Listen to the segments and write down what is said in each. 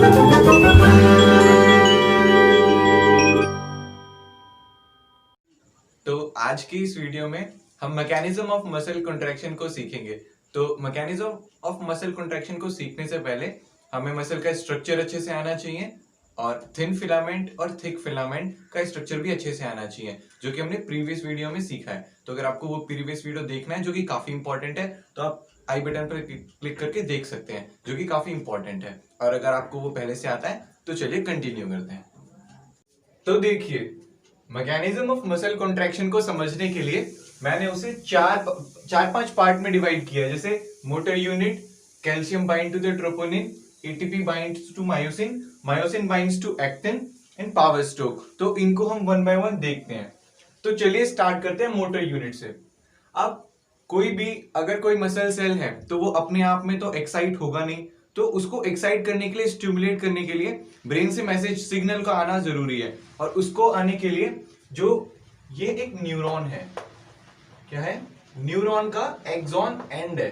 तो आज की इस वीडियो में हम मैकेनिज्म ऑफ मसल कॉन्ट्रैक्शन को सीखेंगे। तो मैकेनिज्म ऑफ मसल कॉन्ट्रैक्शन को सीखने से पहले हमें मसल का स्ट्रक्चर अच्छे से आना चाहिए और थिन फिलामेंट और थिक फिलामेंट का स्ट्रक्चर भी अच्छे से आना चाहिए, जो कि हमने प्रीवियस वीडियो में सीखा है। तो अगर आपको वो प्रीवियस वीडियो देखना है जो कि काफी इंपॉर्टेंट है, तो आप आई बटन पर क्लिक करके देख सकते हैं, जो कि काफी इंपॉर्टेंट है। और अगर आपको वो पहले से आता है तो चलिए कंटिन्यू करते हैं। तो देखिए, मैकेनिज्म ऑफ मसल कॉन्ट्रैक्शन को समझने के लिए मैंने उसे चार पांच पार्ट में डिवाइड किया है। जैसे motor unit, calcium bind to the troponin, ATP binds to myosin, myosin binds to actin and power stroke. तो इनको हम वन बाय वन देखते हैं। तो चलिए स्टार्ट करते हैं मोटर यूनिट से। अब कोई भी अगर कोई मसल सेल है तो वो अपने आप में तो एक्साइट होगा नहीं, तो उसको एक्साइट करने के लिए, स्टिमुलेट करने के लिए ब्रेन से मैसेज सिग्नल का आना जरूरी है। और उसको आने के लिए जो ये एक न्यूरॉन है, क्या है, न्यूरॉन का एक्सॉन एंड है।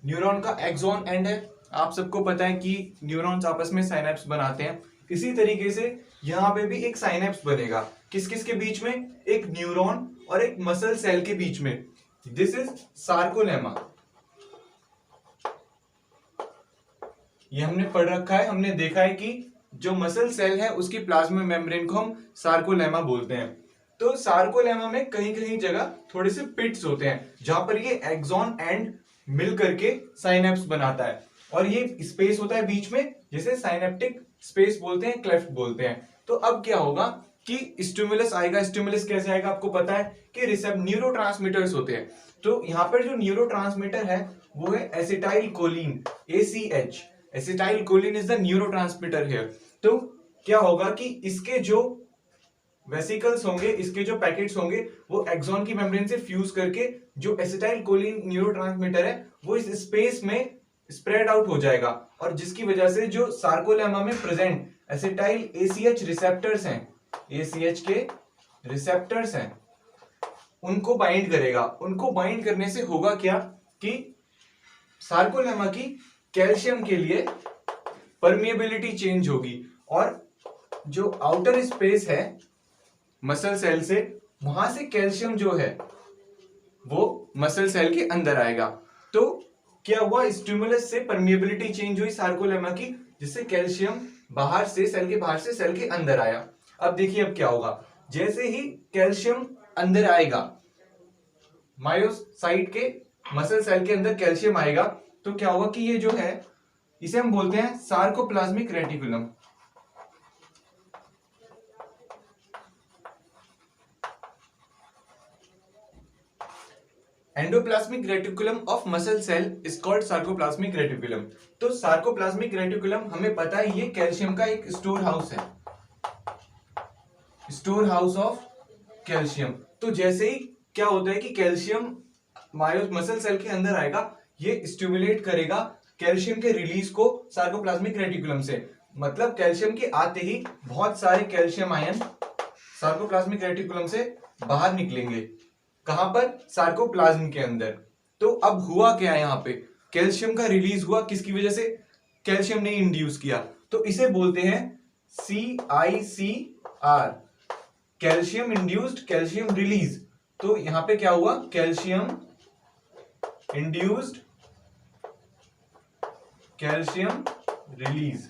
न्यूरॉन का एक्सॉन एंड है। आप सबको पता है कि न्यूरॉन्स आपस में साइनेप्स बनाते हैं। इसी तरीके से यहां पे भी एक साइनेप्स बनेगा। किस किस के बीच में? एक न्यूरॉन और एक मसल सेल के बीच में। This is sarcolemma. ये हमने पढ़ रखा है, हमने देखा है कि जो मसल सेल है उसकी प्लाज्मा मेम्ब्रेन को हम सार्कोलेमा बोलते हैं। तो सार्कोलेमा में कहीं कहीं जगह थोड़े से पिट्स होते हैं जहां पर ये एक्सॉन एंड मिल करके साइनेप्स बनाता है, और ये स्पेस होता है बीच में, जिसे साइनेप्टिक स्पेस बोलते हैं, क्लेफ्ट बोलते हैं। तो अब क्या होगा कि स्टिमुलस आएगा। स्टिमुलस कैसे आएगा? आपको पता है कि न्यूरोट्रांसमीटर्स होते हैं। तो यहाँ पर जो न्यूरोट्रांसमीटर है वो है acetyl choline, ACH। Acetyl choline is the neurotransmitter here. तो क्या होगा कि इसके जो वेसिकल्स होंगे, इसके जो पैकेट्स होंगे, वो एक्सॉन की मेम्ब्रेन से फ्यूज करके जो एसिटाइल कोलिन न्यूरोट्रांसमीटर है वो इस स्पेस में स्प्रेड आउट हो जाएगा, और जिसकी वजह से जो सार्कोलेमा में प्रेजेंट एसिटाइल ACH रिसेप्टर्स हैं, ACH के रिसेप्टर्स हैं, उनको बाइंड करेगा। उनको बाइंड करने से होगा क्या कि सार्कोलेमा की कैल्शियम के लिए परमिएबिलिटी चेंज होगी, और जो आउटर स्पेस है मसल सेल से, वहां से कैल्शियम जो है वो मसल सेल के अंदर आएगा। तो क्या हुआ? स्टिमुलस से परमिएबिलिटी चेंज हुई सार्कोलेमा की, जिससे कैल्शियम बाहर से, सेल के बाहर से सेल के अंदर आया। अब देखिए अब क्या होगा। जैसे ही कैल्शियम अंदर आएगा, मायोसाइट के मसल सेल के अंदर कैल्शियम आएगा, तो क्या होगा कि ये जो है इसे हम बोलते हैं sarcoplasmic reticulum. Endoplasmic reticulum of muscle cell is called sarcoplasmic reticulum. तो सार्कोप्लाज्मिक रेटिकुलम हमें पता है ये कैल्शियम का एक स्टोर हाउस है, स्टोर हाउस ऑफ कैल्शियम। तो जैसे ही क्या होता है कि कैल्शियम मसल सेल के अंदर आएगा, ये स्टिमुलेट करेगा कैल्शियम के रिलीज को सार्कोप्लाज्मिक रेटिकुलम से। मतलब कैल्शियम के आते ही बहुत सारे कैल्शियम आयन सार्कोप्लाज्मिक रेटिकुलम से बाहर निकलेंगे। कहां पर? सार्कोप्लाज्म के अंदर। तो अब हुआ क्या यहां पे? कैल्शियम का रिलीज हुआ। किसकी वजह से? कैल्शियम ने इंड्यूस किया। तो इसे बोलते हैं CICR, calcium induced calcium release. तो यहां पे क्या हुआ? Calcium induced calcium release.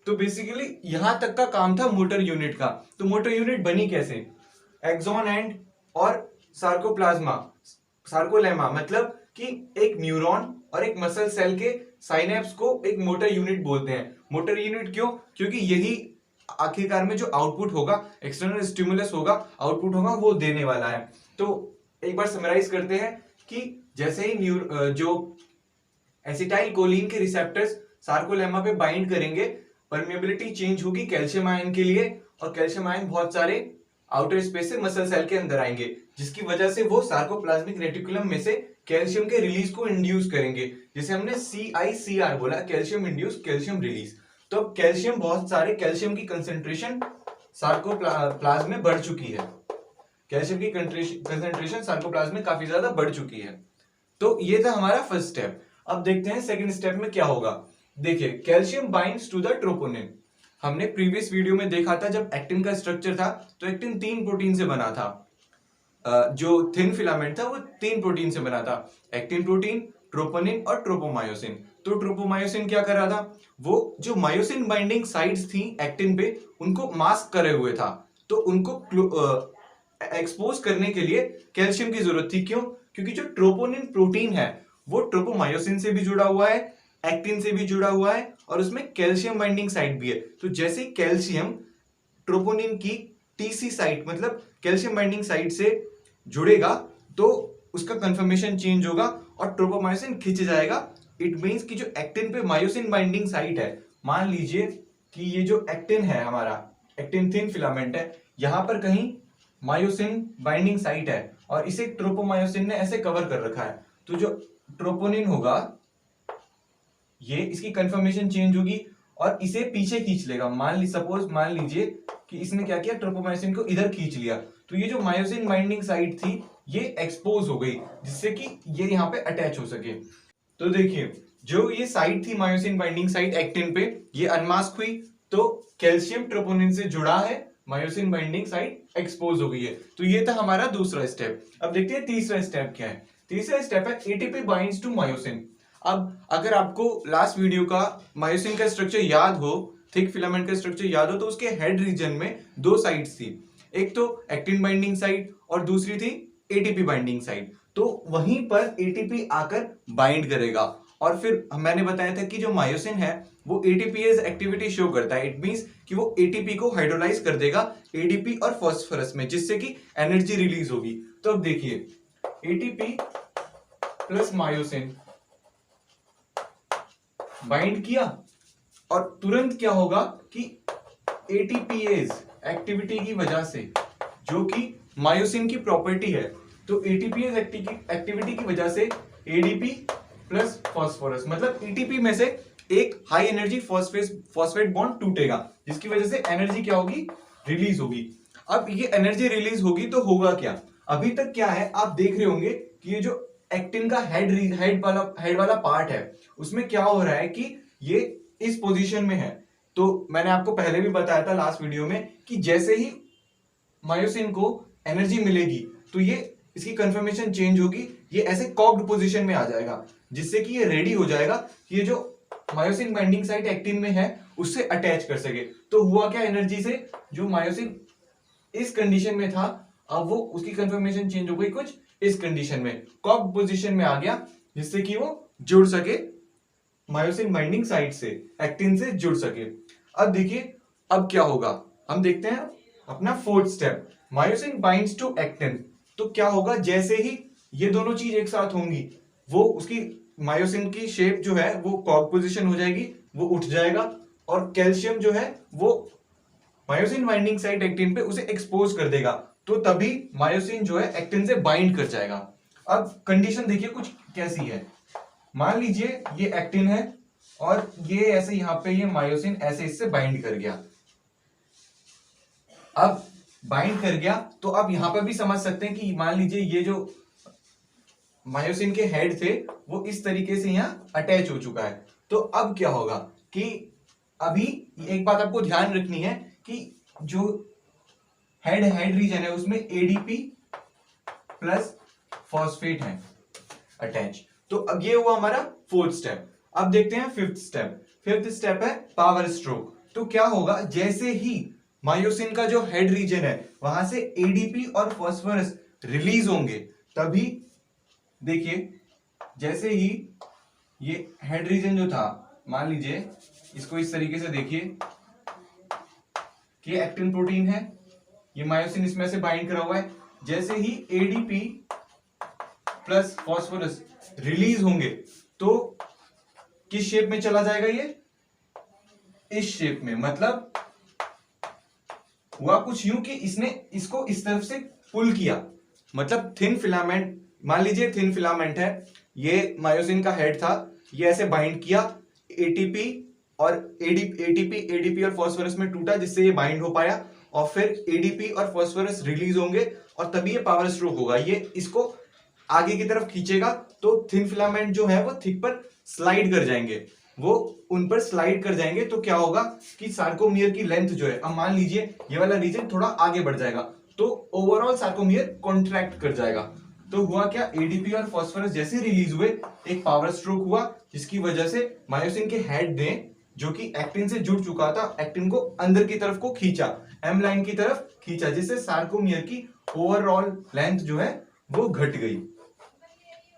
तो बेसिकली यहां तक का काम था मोटर यूनिट का। तो मोटर यूनिट बनी कैसे? एक्सॉन एंड और सार्कोप्लाज्मा, सार्कोलेमा, मतलब कि एक न्यूरॉन और एक मसल सेल के साइनेप्स को एक मोटर यूनिट बोलते हैं। मोटर यूनिट क्यों? क्योंकि यही आखिरकार में जो आउटपुट होगा, एक्सटर्नल स्टिमुलस होगा, आउटपुट होगा, वो देने वाला है। तो एक बार समराइज करते हैं कि जैसे ही जो एसिटाइल कोलिन के रिसेप्टर्स सार्कोलेमा पे बाइंड करेंगे, परमिएबिलिटी चेंज होगी कैल्शियम आयन के लिए, और कैल्शियम आयन बहुत सारे आउटर स्पेस से मसल सेल के अंदर आएंगे, जिसकी वजह से वो सार्कोप्लाज्मिक रेटिकुलम में से कैल्शियम के रिलीज को इंड्यूस करेंगे, जिसे हमने CICR बोला, कैल्शियम इंड्यूस कैल्शियम रिलीज। तो कैल्शियम, बहुत सारे कैल्शियम की कंसेंट्रेशन सार्कोप्लाज्म में बढ़ चुकी है। कैल्शियम की कंसेंट्रेशन सार्कोप्लाज्म में काफी ज्यादा बढ़ चुकी है। तो ये था हमारा फर्स्ट स्टेप। अब देखते हैं सेकंड स्टेप में क्या होगा। देखिए, calcium binds to the troponin. हमने प्रीवियस वीडियो में देखा था जब एक्टिन का स्ट्रक्चर था तो एक्टिन 3 प्रोटीन से बना था। जो थिन फिलामेंट था वो 3 प्रोटीन से बना था, एक्टिन प्रोटीन, ट्रोपोनिन और ट्रोपोमायोसिन। तो ट्रोपोमायोसिन क्या कर रहा था, वो जो मायोसिन बाइंडिंग साइट्स थी एक्टिन पे उनको मास्क करे हुए था, तो उनको एक्सपोज करने के लिए कैल्शियम की जरूरत थी। क्यों? क्योंकि जो ट्रोपोनिन प्रोटीन है वो ट्रोपोमायोसिन से भी जुड़ा हुआ है, एक्टिन से भी जुड़ा हुआ है और उसमें कैल्शियम बाइंडिंग साइट भी है। तो जैसे कैल्शियम ट्रोपोनिन की टीसी साइट मतलब कैल्शियम बाइंडिंग साइट से जुड़ेगा तो उसका कंफर्मेशन चेंज होगा और ट्रोपोमायोसिन खिंच जाएगा। इट मींस कि जो एक्टिन पे मायोसिन बाइंडिंग साइट है, मान लीजिए कि ये जो एक्टिन है हमारा, एक्टिन थिन फिलामेंट है, यहां पर कहीं मायोसिन बाइंडिंग साइट है और इसे ट्रोपोमायोसिन ने ऐसे कवर कर रखा है। तो जो ट्रोपोनिन होगा ये इसकी कंफर्मेशन चेंज होगी और इसे पीछे खींच लेगा। मान लीजिए कि इसने क्या किया, ट्रोपोमायोसिन को इधर खींच लिया, तो ये जो मायोसिन बाइंडिंग साइट थी ये एक्सपोज हो गई जिससे कि ये यहाँ पे अटैच हो सके। तो देखिए, जो ये साइट थी मायोसिन बाइंडिंग साइट एक्टिन पे, ये अनमास्क हुई तो कैल्शियम ट्रोपोनिन से जुड़ा है, मायोसिन बाइंडिंग साइट एक्सपोज हो गई है। तो ये था हमारा दूसरा स्टेप। अब देखते हैं तीसरा स्टेप क्या है। तीसरा स्टेप है एटीपी बाइंड्स टू मायोसिन। अब अगर आपको लास्ट वीडियो का मायोसिन का स्ट्रक्चर याद हो, थिक फिलामेंट का स्ट्रक्चर याद हो, तो उसके हेड रीजन में 2 साइट्स थी, एक तो एक्टिन बाइंडिंग साइट और दूसरी थी एटीपी बाइंडिंग साइट। तो वहीं पर एटीपी आकर बाइंड करेगा और फिर मैंने बताया था कि जो मायोसिन है वो एटीपीएज एक्टिविटी शो करता है। इट मींस कि वो एटीपी को हाइड्रोलाइज कर देगा एडीपी और फास्फोरस में, जिससे कि एनर्जी रिलीज होगी। तो अब देखिए, एटीपी प्लस मायोसिन बाइंड किया और तुरंत क्या होगा कि एटीपीएज एक्टिविटी की वजह से, जो कि मायोसिन की प्रॉपर्टी है, तो एटीपीएज एक्टिविटी की वजह से एडीपी प्लस फास्फोरस मतलब एटीपी में से एक हाई एनर्जी फॉस्फेट बॉन्ड टूटेगा, जिसकी वजह से एनर्जी क्या होगी, रिलीज होगी। अब ये एनर्जी रिलीज होगी तो होगा क्या, अभी तक क्या है आप देख रहे होंगे कि ये जो एक्टिन का हेड वाला पार्ट है उसमें क्या हो रहा है कि ये इस पोजीशन में है। तो मैंने आपको पहले भी बताया था लास्ट वीडियो में कि जैसे ही मायोसिन को एनर्जी मिलेगी तो ये इसकी कंफर्मेशन चेंज होगी, ये ऐसे कॉक्ड पोजीशन में आ जाएगा, जिससे कि ये रेडी हो जाएगा कि ये जो मायोसिन बाइंडिंग साइट एक्टिन में है उससे अटैच कर सके। तो हुआ क्या, एनर्जी से जो मायोसिन इस कंडीशन में था अब वो उसकी कंफर्मेशन चेंज हो गई कुछ इस कंडीशन में, कॉक्ड पोजीशन में आ गया, जिससे कि वो जुड़ सके मायोसिन बाइंडिंग साइट से, एक्टिन से जुड़ सके। अब देखिए अब क्या होगा, हम देखते हैं अपना fourth step, myosin binds to actin. तो क्या होगा, जैसे ही ये दोनों चीज एक साथ होंगी वो उसकी मायोसिन की शेप जो है वो कॉग पोजीशन हो जाएगी, वो उठ जाएगा और कैल्शियम जो है वो मायोसिन बाइंडिंग साइट एक्टिन पे उसे एक्सपोज कर देगा, तो तभी मायोसिन जो है एक्टिन से बाइंड कर जाएगा। अब कंडीशन देखिए कुछ कैसी है, मान लीजिए ये एक्टिन है और ये ऐसे यहां पे ये मायोसिन ऐसे इससे बाइंड कर गया। अब बाइंड कर गया तो अब यहां पर भी समझ सकते हैं कि मान लीजिए ये जो मायोसिन के हेड थे वो इस तरीके से यहां अटैच हो चुका है। तो अब क्या होगा कि अभी एक बात आपको ध्यान रखनी है कि जो हेड रीजन है उसमें एडीपी प्लस फॉस्फेट है अटैच। तो अब ये हुआ हमारा फोर्थ स्टेप। अब देखते हैं फिफ्थ स्टेप। फिफ्थ स्टेप है पावर स्ट्रोक। तो क्या होगा, जैसे ही मायोसिन का जो हेड रीजन है वहां से एडीपी और फास्फोरस रिलीज होंगे, तभी देखिए जैसे ही ये हेड रीजन जो था, मान लीजिए इसको इस तरीके से देखिए कि एक्टिन प्रोटीन है, ये मायोसिन इसमें से बाइंड करा हुआ है, जैसे ही एडीपी प्लस फास्फोरस रिलीज होंगे तो किस शेप में चला जाएगा, ये इस शेप में। मतलब हुआ कुछ यूं कि इसने इसको इस तरफ से पुल किया, मतलब थिन फिलामेंट, मान लीजिए थिन फिलामेंट है, ये मायोसिन का हेड था, ये ऐसे बाइंड किया, एटीपी और एडीपी और फास्फोरस में टूटा जिससे ये बाइंड हो पाया, और फिर एडीपी और फास्फोरस रिलीज होंगे और तभी ये पावर स्ट्रोक होगा। ये इसको आगे की तरफ खींचेगा तो थिन फिलामेंट जो है वो थिक पर स्लाइड कर जाएंगे, वो उन पर स्लाइड कर जाएंगे। तो क्या होगा कि सार्कोमियर की लेंथ जो है, अब मान लीजिए ये वाला रीजन थोड़ा आगे बढ़ जाएगा तो ओवरऑल सार्कोमियर कॉन्ट्रैक्ट कर जाएगा। तो हुआ क्या, एडीपी और फास्फोरस जैसे रिलीज हुए, एक पावर स्ट्रोक हुआ जिसकी वजह से मायोसिन के हेड ने, जो कि एक्टिन से जुड़ चुका था, एक्टिन को अंदर की तरफ को खींचा, एम लाइन की तरफ खींचा, जिससे सार्कोमियर की ओवरऑल लेंथ जो है वो घट गई।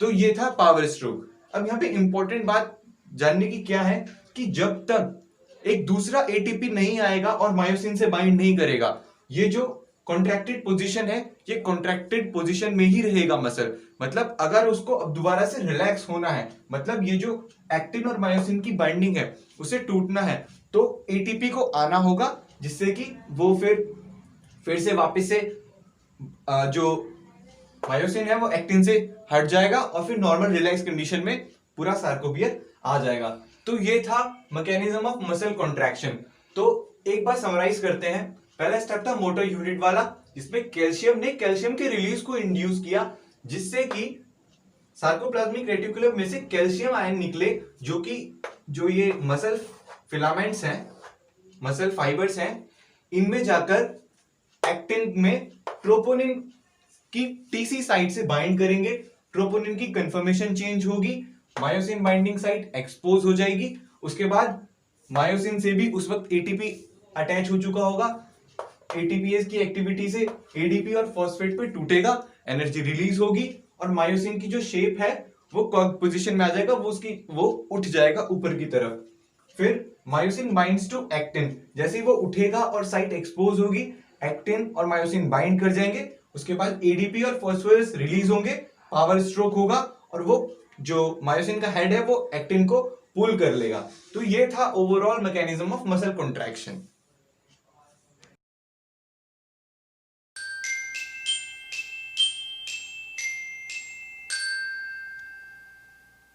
तो ये था पावर स्ट्रोक। अब यहाँ पे इंपॉर्टेंट बात जानने की क्या है कि जब तक एक दूसरा एटीपी नहीं आएगा और मायोसिन से बाइंड नहीं करेगा, ये जो कॉन्ट्रैक्टेड पोजीशन है ये कॉन्ट्रैक्टेड पोजीशन में ही रहेगा मसल। मतलब अगर उसको अब दोबारा से रिलैक्स होना है, मतलब ये जो एक्टिन और मायोसिन की बाइंडिंग है उसे टूटना है, तो एटीपी को आना होगा, जिससे कि वो फिर से वापस से जो मायोसिन है वो एक्टिन से हट जाएगा और फिर नॉर्मल रिलैक्स कंडीशन में पूरा सार्कोमियर आ जाएगा। तो ये था मैकेनिज्म ऑफ मसल कॉन्ट्रैक्शन। तो एक बार समराइज करते हैं। पहला स्टेप था मोटर यूनिट वाला, जिसमें कैल्शियम ने कैल्शियम के रिलीज को इंड्यूस किया, जिससे कि सार्कोप्लाज्मिक रेटिकुलम में से कैल्शियम आयन निकले, जो ये मसल फिलामेंट्स हैं, मसल फाइबर्स हैं, इनमें जाकर एक्टिन में ट्रोपोनिन की टीसी साइट से बाइंड करेंगे, ट्रोपोनिन की कंफर्मेशन चेंज होगी, मायोसिन बाइंडिंग साइट एक्सपोज हो जाएगी। उसके बाद मायोसिन से भी उस वक्त एटीपी अटैच हो चुका होगा, एटीपीएस की एक्टिविटी से एडीपी और फॉस्फेट पे टूटेगा, एनर्जी रिलीज होगी और मायोसिन की जो शेप है वो कॉर्क पोजीशन में आ जाएगा, वो उठ जाएगा ऊपर की तरफ। फिर मायोसिन बाइंड्स टू एक्टिन, जैसे ही वो उठेगा और साइट एक्सपोज होगी, एक्टिन और मायोसिन बाइंड कर जाएंगे। उसके बाद एडीपी और फॉस्फोरस रिलीज होंगे, पावर स्ट्रोक होगा और वो जो मायोसिन का हेड है वो एक्टिन को पुल कर लेगा। तो ये था overall mechanism of muscle contraction.